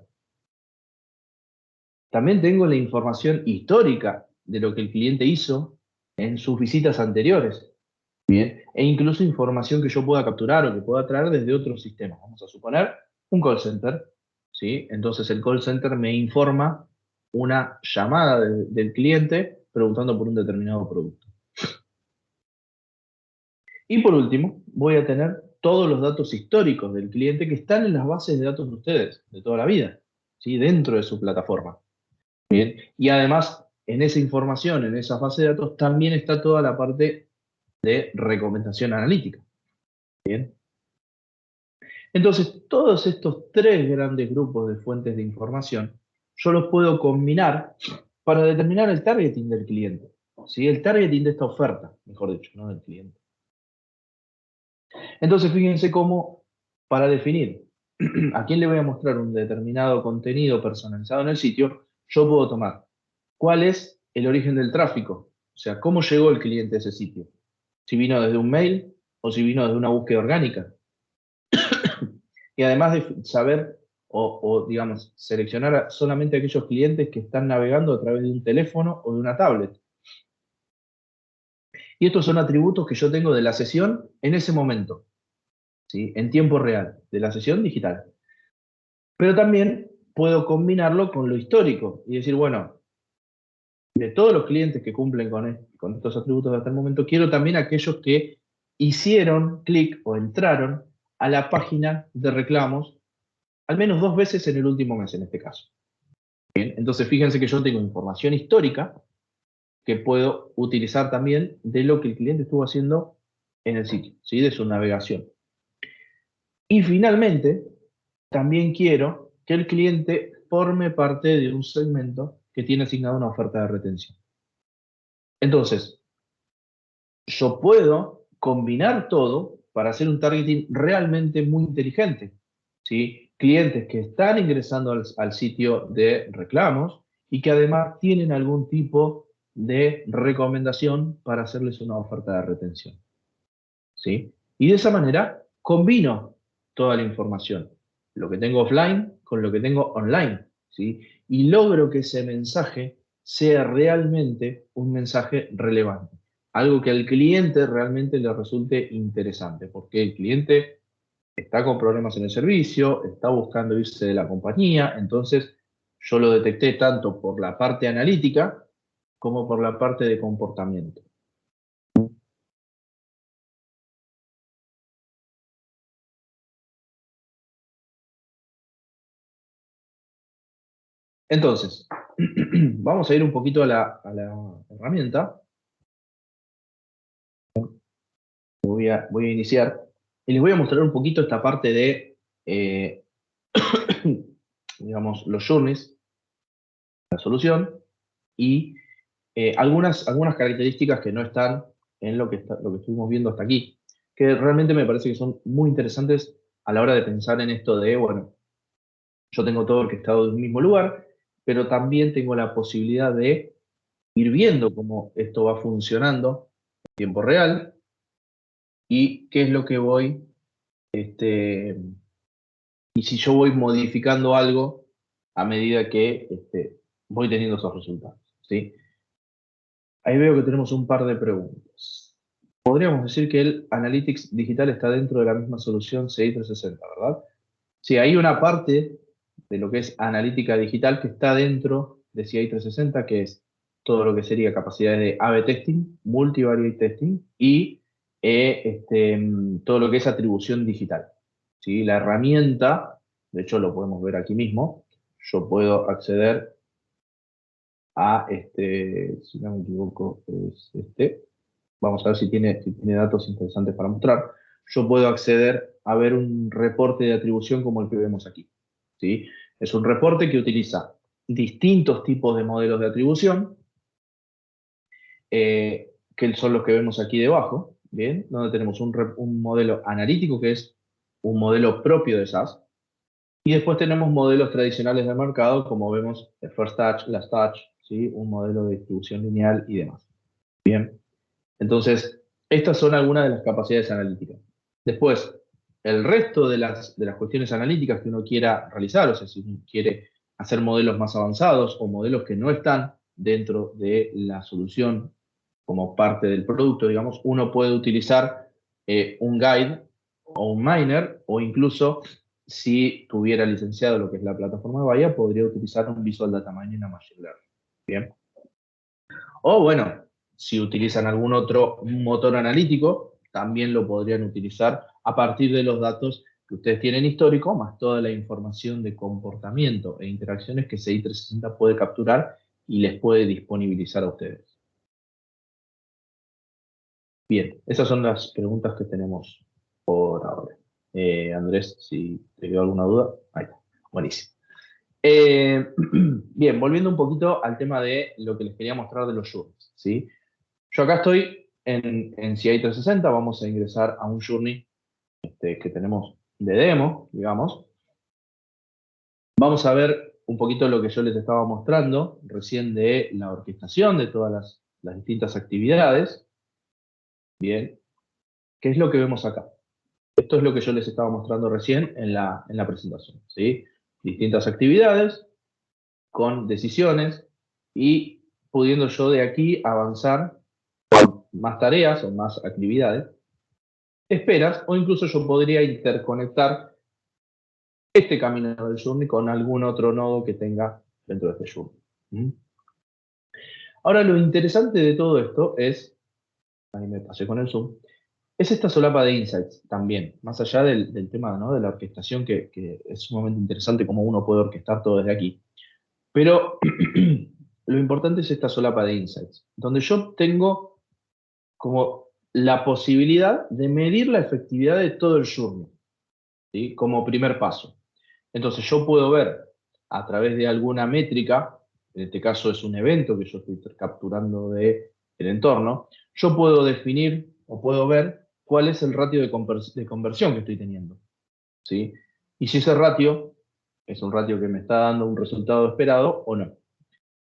También tengo la información histórica de lo que el cliente hizo en sus visitas anteriores. Bien. E incluso información que yo pueda capturar o que pueda traer desde otros sistemas. Vamos a suponer un call center, ¿sí? Entonces el call center me informa una llamada del cliente preguntando por un determinado producto. Y por último, voy a tener todos los datos históricos del cliente que están en las bases de datos de ustedes, de toda la vida, ¿sí? Dentro de su plataforma. Bien. Y además, en esa información, en esa base de datos, también está toda la parte de recomendación analítica. Bien. Entonces, todos estos 3 grandes grupos de fuentes de información, yo los puedo combinar para determinar el targeting del cliente. ¿Sí? El targeting de esta oferta, mejor dicho, no del cliente. Entonces, fíjense cómo, para definir a quién le voy a mostrar un determinado contenido personalizado en el sitio, yo puedo tomar cuál es el origen del tráfico, o sea, cómo llegó el cliente a ese sitio. Si vino desde un mail o si vino desde una búsqueda orgánica. Y además de saber digamos, seleccionar solamente aquellos clientes que están navegando a través de un teléfono o de una tablet. Y estos son atributos que yo tengo de la sesión en ese momento, ¿sí? En tiempo real, de la sesión digital. Pero también puedo combinarlo con lo histórico y decir, bueno, de todos los clientes que cumplen con estos atributos hasta el momento, quiero también aquellos que hicieron clic o entraron a la página de reclamos al menos 2 veces en el último mes, en este caso. Bien, entonces fíjense que yo tengo información histórica que puedo utilizar también de lo que el cliente estuvo haciendo en el sitio, ¿sí? De su navegación. Y finalmente, también quiero que el cliente forme parte de un segmento que tiene asignado una oferta de retención. Entonces, yo puedo combinar todo para hacer un targeting realmente muy inteligente, ¿sí? Clientes que están ingresando al sitio de reclamos y que además tienen algún tipo de recomendación para hacerles una oferta de retención, ¿sí? Y de esa manera combino toda la información, lo que tengo offline con lo que tengo online, ¿sí? Y logro que ese mensaje sea realmente un mensaje relevante, algo que al cliente realmente le resulte interesante, porque el cliente está con problemas en el servicio, está buscando irse de la compañía, entonces yo lo detecté tanto por la parte analítica como por la parte de comportamiento. Entonces, vamos a ir un poquito a la herramienta. Voy a iniciar y les voy a mostrar un poquito esta parte de, digamos, los journeys, la solución, y algunas características que no están en lo que estuvimos viendo hasta aquí, que realmente me parece que son muy interesantes a la hora de pensar en esto de, bueno, yo tengo todo orquestado de un mismo lugar, pero también tengo la posibilidad de ir viendo cómo esto va funcionando en tiempo real y qué es lo que voy, y si yo voy modificando algo a medida que voy teniendo esos resultados, ¿sí? Ahí veo que tenemos un par de preguntas. Podríamos decir que el Analytics digital está dentro de la misma solución CI 360, ¿verdad? Sí, hay una parte de lo que es analítica digital que está dentro de CI 360, que es todo lo que sería capacidades de A/B testing, multivariate testing y todo lo que es atribución digital, ¿sí? La herramienta, de hecho lo podemos ver aquí mismo, yo puedo acceder a si no me equivoco, es vamos a ver si tiene datos interesantes para mostrar. Yo puedo acceder a ver un reporte de atribución como el que vemos aquí, ¿sí? Es un reporte que utiliza distintos tipos de modelos de atribución, que son los que vemos aquí debajo, ¿bien? Donde tenemos un modelo analítico, que es un modelo propio de SaaS, y después tenemos modelos tradicionales del mercado, como vemos el First Touch, Last Touch, ¿sí? Un modelo de distribución lineal y demás. Bien, entonces, estas son algunas de las capacidades analíticas. Después, el resto de las cuestiones analíticas que uno quiera realizar, o sea, si uno quiere hacer modelos más avanzados o modelos que no están dentro de la solución como parte del producto, digamos, uno puede utilizar un guide o un miner, o incluso si tuviera licenciado lo que es la plataforma de Bahía, podría utilizar un Visual Data Mining y una Machine Learning. Bien. O bueno, si utilizan algún otro motor analítico, también lo podrían utilizar a partir de los datos que ustedes tienen histórico, más toda la información de comportamiento e interacciones que CI 360 puede capturar y les puede disponibilizar a ustedes. Bien, esas son las preguntas que tenemos por ahora. Andrés, si te quedó alguna duda, ahí está. Buenísimo. Bien, volviendo un poquito al tema de lo que les quería mostrar de los journeys, ¿sí? Yo acá estoy en CI 360, vamos a ingresar a un journey que tenemos de demo, digamos. Vamos a ver un poquito lo que yo les estaba mostrando recién de la orquestación de todas las distintas actividades. Bien, ¿qué es lo que vemos acá? Esto es lo que yo les estaba mostrando recién en la presentación, ¿sí? Distintas actividades con decisiones y pudiendo yo de aquí avanzar con más tareas o más actividades, esperas, o incluso yo podría interconectar este camino del journey con algún otro nodo que tenga dentro de este journey. ¿Mm? Ahora, lo interesante de todo esto es, ahí me pasé con el zoom, es esta solapa de insights también, más allá del tema, ¿no?, de la orquestación, que es sumamente interesante cómo uno puede orquestar todo desde aquí. Pero lo importante es esta solapa de insights, donde yo tengo como la posibilidad de medir la efectividad de todo el journey, ¿sí?, como primer paso. Entonces yo puedo ver a través de alguna métrica, en este caso es un evento que yo estoy capturando del entorno, yo puedo definir o puedo ver cuál es el ratio de conversión que estoy teniendo, ¿sí? Y si ese ratio es un ratio que me está dando un resultado esperado o no.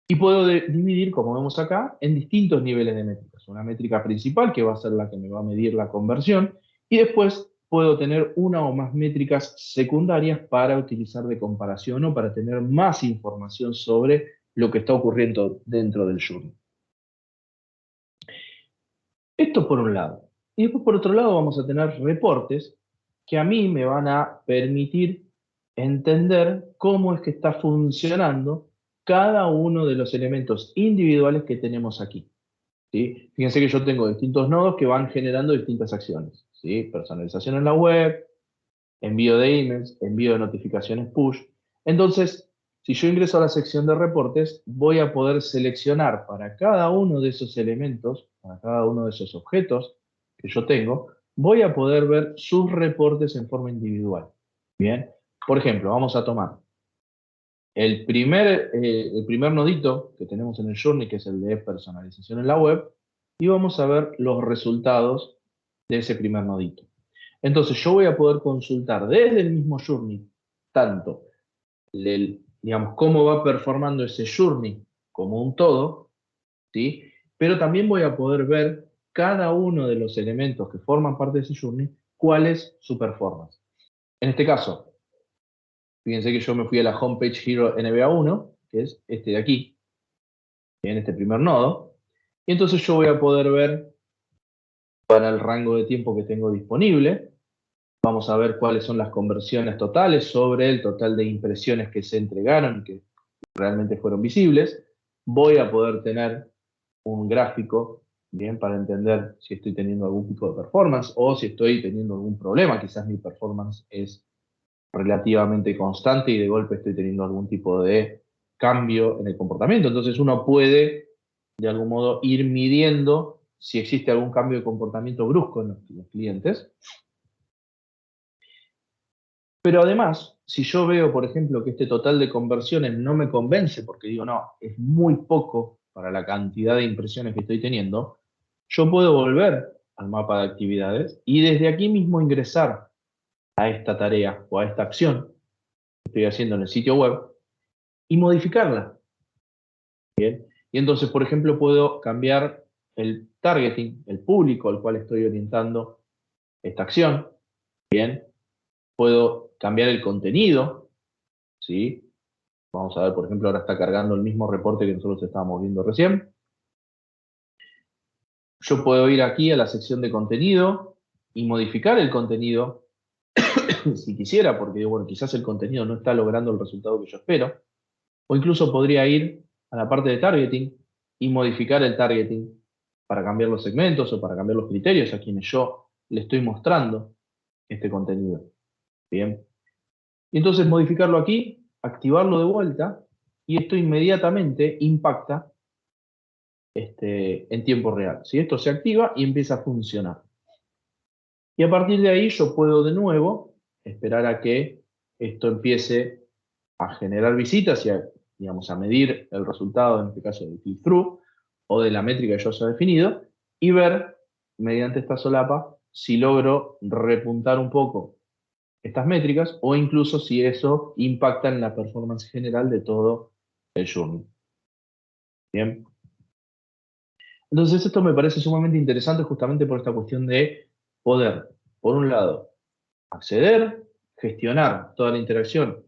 Y puedo dividir, como vemos acá, en distintos niveles de métricas. Una métrica principal, que va a ser la que me va a medir la conversión, y después puedo tener una o más métricas secundarias para utilizar de comparación o para tener más información sobre lo que está ocurriendo dentro del journey. Esto por un lado. Y después por otro lado vamos a tener reportes que a mí me van a permitir entender cómo es que está funcionando cada uno de los elementos individuales que tenemos aquí, ¿sí? Fíjense que yo tengo distintos nodos que van generando distintas acciones, ¿sí? Personalización en la web, envío de emails, envío de notificaciones push. Entonces, si yo ingreso a la sección de reportes, voy a poder seleccionar para cada uno de esos elementos, para cada uno de esos objetos que yo tengo, voy a poder ver sus reportes en forma individual. Bien, por ejemplo, vamos a tomar el primer nodito que tenemos en el journey, que es el de personalización en la web, y vamos a ver los resultados de ese primer nodito. Entonces yo voy a poder consultar desde el mismo journey tanto digamos, cómo va performando ese journey como un todo, ¿sí? Pero también voy a poder ver cada uno de los elementos que forman parte de ese journey, cuál es su performance. En este caso, fíjense que yo me fui a la homepage Hero NBA 1, que es este de aquí, en este primer nodo, y entonces yo voy a poder ver para el rango de tiempo que tengo disponible. Vamos a ver cuáles son las conversiones totales sobre el total de impresiones que se entregaron y que realmente fueron visibles. Voy a poder tener un gráfico, bien, para entender si estoy teniendo algún tipo de performance o si estoy teniendo algún problema. Quizás mi performance es relativamente constante y de golpe estoy teniendo algún tipo de cambio en el comportamiento. Entonces uno puede, de algún modo, ir midiendo si existe algún cambio de comportamiento brusco en los clientes. Pero además, si yo veo, por ejemplo, que este total de conversiones no me convence, porque digo, no, es muy poco para la cantidad de impresiones que estoy teniendo, yo puedo volver al mapa de actividades y desde aquí mismo ingresar a esta tarea o a esta acción que estoy haciendo en el sitio web y modificarla. ¿Bien? Y entonces, por ejemplo, puedo cambiar el targeting, el público al cual estoy orientando esta acción. Bien, puedo cambiar el contenido, ¿sí? Vamos a ver, por ejemplo, ahora está cargando el mismo reporte que nosotros estábamos viendo recién. Yo puedo ir aquí a la sección de contenido y modificar el contenido si quisiera, porque bueno, quizás el contenido no está logrando el resultado que yo espero. O incluso podría ir a la parte de targeting y modificar el targeting para cambiar los segmentos o para cambiar los criterios a quienes yo le estoy mostrando este contenido. Bien. Y entonces modificarlo aquí, activarlo de vuelta, y esto inmediatamente impacta en tiempo real. Si esto se activa y empieza a funcionar. Y a partir de ahí yo puedo de nuevo esperar a que esto empiece a generar visitas y a, digamos, a medir el resultado, en este caso del click-through, o de la métrica que yo haya definido, y ver, mediante esta solapa, si logro repuntar un poco estas métricas, o incluso si eso impacta en la performance general de todo el journey. Bien. Entonces esto me parece sumamente interesante justamente por esta cuestión de poder, por un lado, acceder, gestionar toda la interacción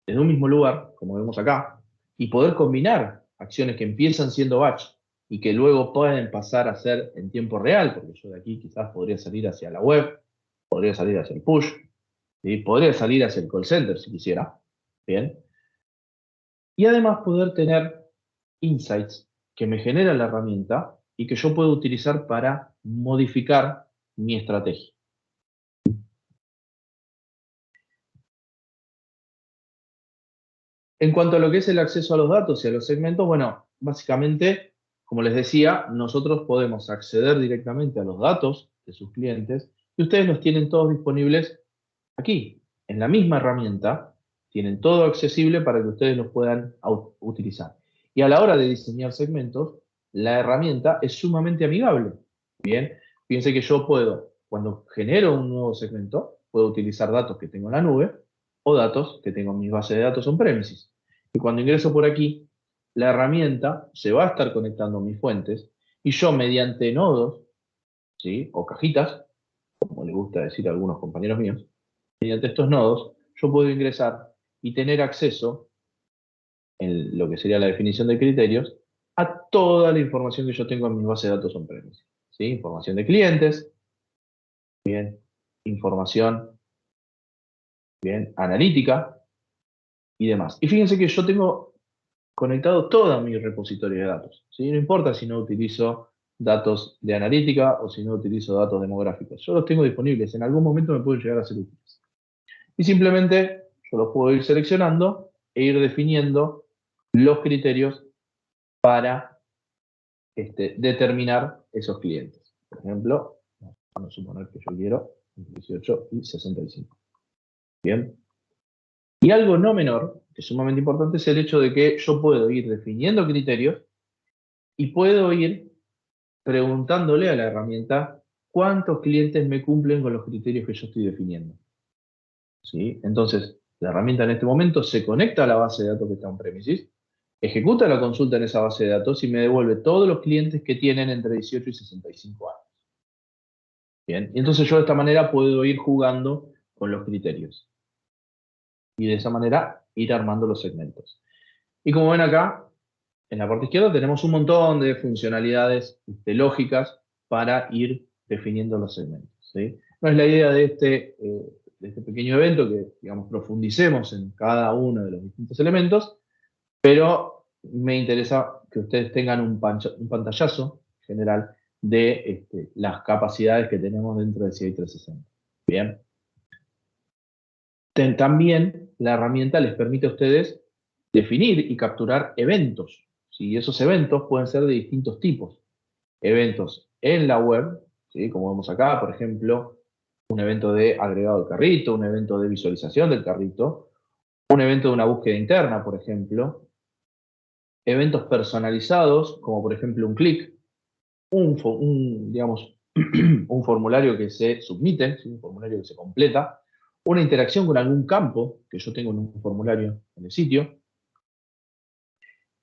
desde un mismo lugar, como vemos acá, y poder combinar acciones que empiezan siendo batch y que luego pueden pasar a ser en tiempo real, porque yo de aquí quizás podría salir hacia la web, podría salir hacia el push, ¿sí? Podría salir hacia el call center si quisiera. Bien. Y además poder tener insights que me genera la herramienta y que yo puedo utilizar para modificar mi estrategia. En cuanto a lo que es el acceso a los datos y a los segmentos, bueno, básicamente, como les decía, nosotros podemos acceder directamente a los datos de sus clientes y ustedes los tienen todos disponibles aquí, en la misma herramienta, tienen todo accesible para que ustedes los puedan utilizar. Y a la hora de diseñar segmentos, la herramienta es sumamente amigable. Bien, fíjense que yo puedo, cuando genero un nuevo segmento, puedo utilizar datos que tengo en la nube o datos que tengo en mi base de datos on-premises. Y cuando ingreso por aquí, la herramienta se va a estar conectando a mis fuentes y yo mediante nodos, ¿sí? O cajitas, como les gusta decir a algunos compañeros míos, mediante estos nodos, yo puedo ingresar y tener acceso, en lo que sería la definición de criterios, a toda la información que yo tengo en mi base de datos on-premise. ¿Sí? Información de clientes, bien, información, bien, analítica y demás. Y fíjense que yo tengo conectado todo mi repositorio de datos. ¿Sí? No importa si no utilizo datos de analítica o si no utilizo datos demográficos. Yo los tengo disponibles. En algún momento me pueden llegar a ser útiles. Y simplemente yo los puedo ir seleccionando e ir definiendo los criterios para determinar esos clientes. Por ejemplo, vamos a suponer que yo quiero 18 y 65. Bien. Y algo no menor, que es sumamente importante, es el hecho de que yo puedo ir definiendo criterios y puedo ir preguntándole a la herramienta cuántos clientes me cumplen con los criterios que yo estoy definiendo. ¿Sí? Entonces, la herramienta en este momento se conecta a la base de datos que está en premises, ejecuta la consulta en esa base de datos y me devuelve todos los clientes que tienen entre 18 y 65 años. Bien, y entonces yo de esta manera puedo ir jugando con los criterios. Y de esa manera ir armando los segmentos. Y como ven acá, en la parte izquierda tenemos un montón de funcionalidades lógicas para ir definiendo los segmentos. ¿Sí? No es la idea de este pequeño evento que, digamos, profundicemos en cada uno de los distintos elementos, pero me interesa que ustedes tengan un pantallazo general de las capacidades que tenemos dentro de CI 360. Bien. También la herramienta les permite a ustedes definir y capturar eventos. ¿Sí? Esos eventos pueden ser de distintos tipos. Eventos en la web, ¿sí? Como vemos acá, por ejemplo, un evento de agregado al carrito, un evento de visualización del carrito, un evento de una búsqueda interna, por ejemplo, eventos personalizados, como por ejemplo un clic, digamos, un formulario que se submite, ¿sí? Un formulario que se completa, una interacción con algún campo que yo tengo en un formulario en el sitio,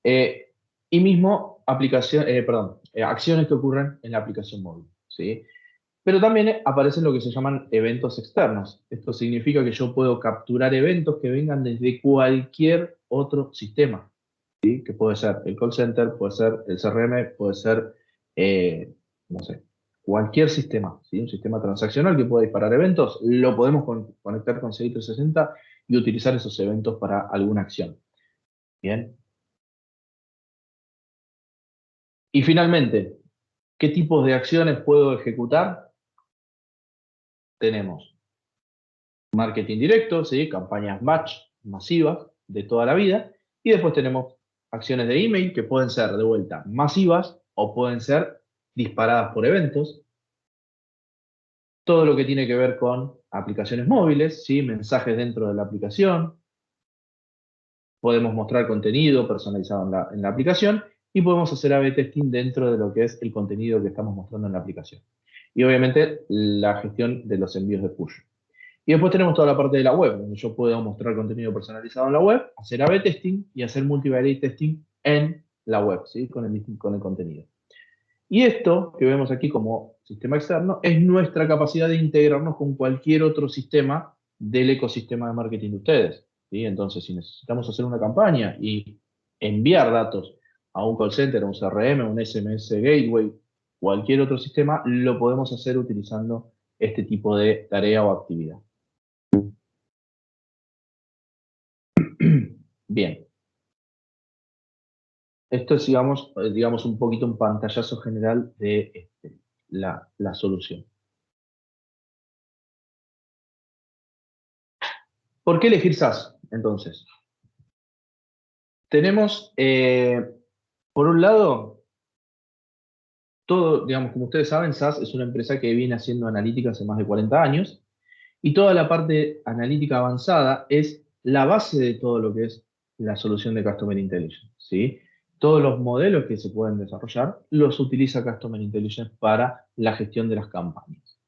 y mismo acciones que ocurren en la aplicación móvil. ¿Sí? Pero también aparecen lo que se llaman eventos externos. Esto significa que yo puedo capturar eventos que vengan desde cualquier otro sistema, ¿sí? Que puede ser el call center, puede ser el CRM, puede ser, no sé, cualquier sistema, ¿sí? Un sistema transaccional que pueda disparar eventos, lo podemos conectar con CI 360 y utilizar esos eventos para alguna acción. Bien. Y finalmente, ¿qué tipos de acciones puedo ejecutar? Tenemos marketing directo, ¿sí? Campañas batch masivas de toda la vida. Y después tenemos acciones de email que pueden ser de vuelta masivas o pueden ser disparadas por eventos. Todo lo que tiene que ver con aplicaciones móviles, ¿sí? Mensajes dentro de la aplicación. podemos mostrar contenido personalizado en la aplicación y podemos hacer A/B testing dentro de lo que es el contenido que estamos mostrando en la aplicación. Y obviamente la gestión de los envíos de push. Y después tenemos toda la parte de la web, donde yo puedo mostrar contenido personalizado en la web, hacer A/B testing y hacer multivariate testing en la web, ¿sí? Con el contenido. Y esto que vemos aquí como sistema externo es nuestra capacidad de integrarnos con cualquier otro sistema del ecosistema de marketing de ustedes, ¿sí? Entonces, si necesitamos hacer una campaña y enviar datos a un call center, a un CRM, a un SMS Gateway, cualquier otro sistema, lo podemos hacer utilizando este tipo de tarea o actividad. Bien. Esto es, digamos, un poquito un pantallazo general de la solución. ¿Por qué elegir SaaS, entonces? Tenemos, por un lado, todo, digamos, como ustedes saben, SaaS es una empresa que viene haciendo analítica hace más de 40 años y toda la parte analítica avanzada es la base de todo lo que es la solución de Customer Intelligence, ¿sí? Todos los modelos que se pueden desarrollar los utiliza Customer Intelligence para la gestión de las campañas.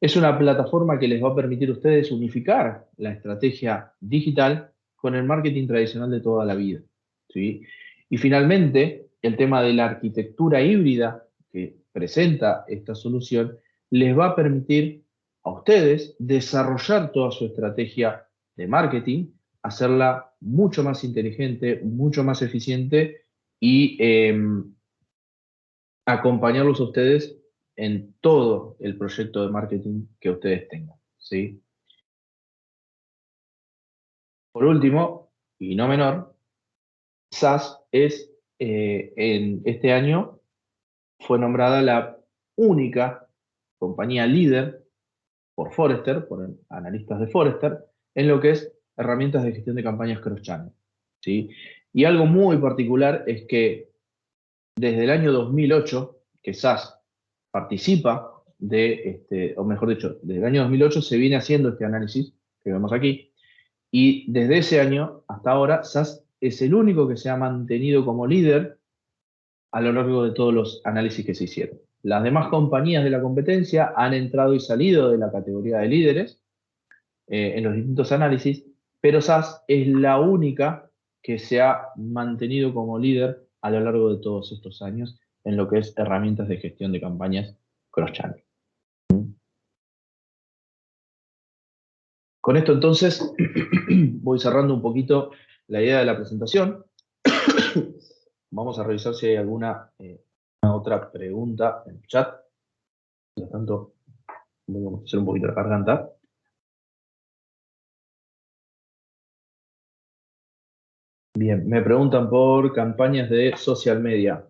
Es una plataforma que les va a permitir a ustedes unificar la estrategia digital con el marketing tradicional de toda la vida, ¿sí? Y finalmente, el tema de la arquitectura híbrida que presenta esta solución les va a permitir a ustedes desarrollar toda su estrategia de marketing, hacerla mucho más inteligente, mucho más eficiente y acompañarlos a ustedes en todo el proyecto de marketing que ustedes tengan, ¿sí? Por último, y no menor, SAS es, en este año, fue nombrada la única compañía líder por Forrester, por analistas de Forrester, en lo que es herramientas de gestión de campañas cross-channel, ¿sí? Y algo muy particular es que desde el año 2008, que SAS participa o mejor dicho, desde el año 2008 se viene haciendo este análisis que vemos aquí, y desde ese año hasta ahora SAS es el único que se ha mantenido como líder a lo largo de todos los análisis que se hicieron. Las demás compañías de la competencia han entrado y salido de la categoría de líderes en los distintos análisis, pero SAS es la única que se ha mantenido como líder a lo largo de todos estos años en lo que es herramientas de gestión de campañas cross-channel. Con esto entonces voy cerrando un poquito la idea de la presentación. Vamos a revisar si hay alguna otra pregunta en el chat. Por lo tanto, voy a hacer un poquito la garganta. Bien, me preguntan por campañas de social media.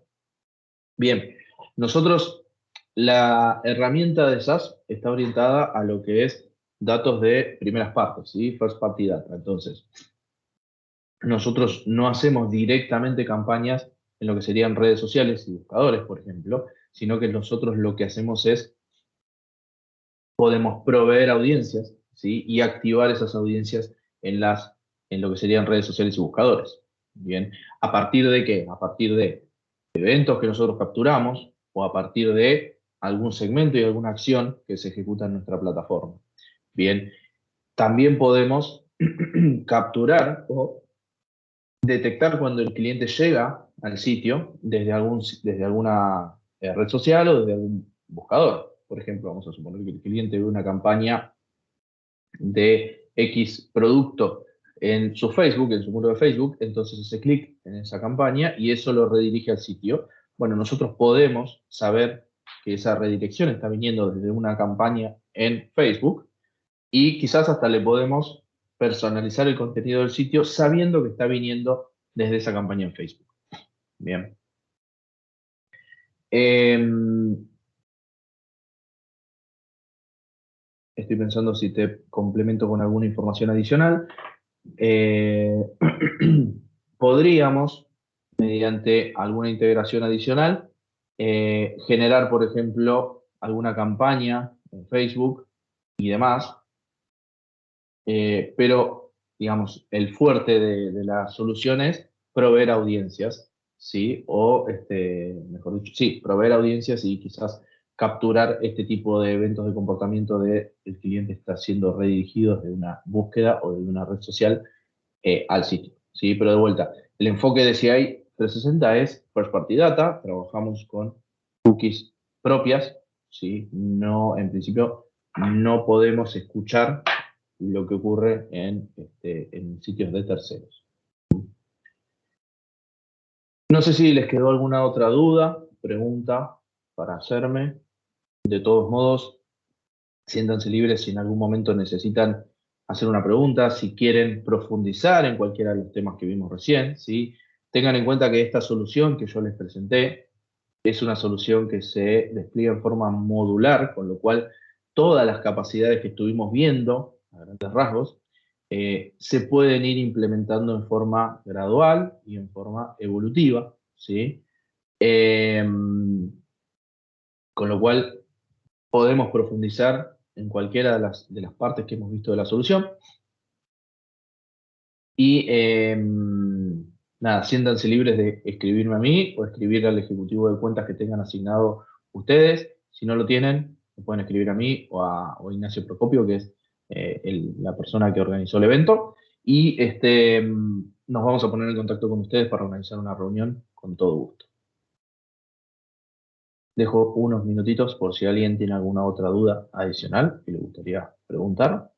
Bien, nosotros, la herramienta de SAS está orientada a lo que es datos de primeras partes, ¿sí? First party data. Entonces, nosotros no hacemos directamente campañas en lo que serían redes sociales y buscadores, por ejemplo, sino que nosotros lo que hacemos es, podemos proveer audiencias, ¿sí? Y activar esas audiencias en lo que serían redes sociales y buscadores. Bien, ¿a partir de qué? A partir de eventos que nosotros capturamos o a partir de algún segmento y alguna acción que se ejecuta en nuestra plataforma. Bien, también podemos capturar o detectar cuando el cliente llega al sitio desde alguna red social o desde algún buscador. Por ejemplo, vamos a suponer que el cliente ve una campaña de X producto en su Facebook, en su muro de Facebook, entonces hace clic en esa campaña y eso lo redirige al sitio. Bueno, nosotros podemos saber que esa redirección está viniendo desde una campaña en Facebook y quizás hasta le podemos personalizar el contenido del sitio sabiendo que está viniendo desde esa campaña en Facebook. Bien. Estoy pensando si te complemento con alguna información adicional. Podríamos, mediante alguna integración adicional, generar, por ejemplo, alguna campaña en Facebook y demás, pero digamos, el fuerte de la solución es proveer audiencias, ¿sí? O, mejor dicho, sí, proveer audiencias y quizás capturar este tipo de eventos de comportamiento de el cliente está siendo redirigido de una búsqueda o de una red social al sitio, ¿sí? Pero de vuelta, el enfoque de CI 360 es First Party Data, trabajamos con cookies propias, ¿sí? No, en principio, no podemos escuchar lo que ocurre en sitios de terceros. No sé si les quedó alguna otra duda, pregunta para hacerme. De todos modos, siéntanse libres si en algún momento necesitan hacer una pregunta, si quieren profundizar en cualquiera de los temas que vimos recién, ¿sí? Tengan en cuenta que esta solución que yo les presenté es una solución que se despliega en forma modular, con lo cual todas las capacidades que estuvimos viendo, a grandes rasgos, se pueden ir implementando en forma gradual y en forma evolutiva, ¿sí? Con lo cual podemos profundizar en cualquiera de las partes que hemos visto de la solución. Y nada, siéntanse libres de escribirme a mí o escribir al ejecutivo de cuentas que tengan asignado ustedes. Si no lo tienen, me pueden escribir a mí o a Ignacio Procopio, que es la persona que organizó el evento. Y nos vamos a poner en contacto con ustedes para organizar una reunión con todo gusto. Dejo unos minutitos por si alguien tiene alguna otra duda adicional que le gustaría preguntar.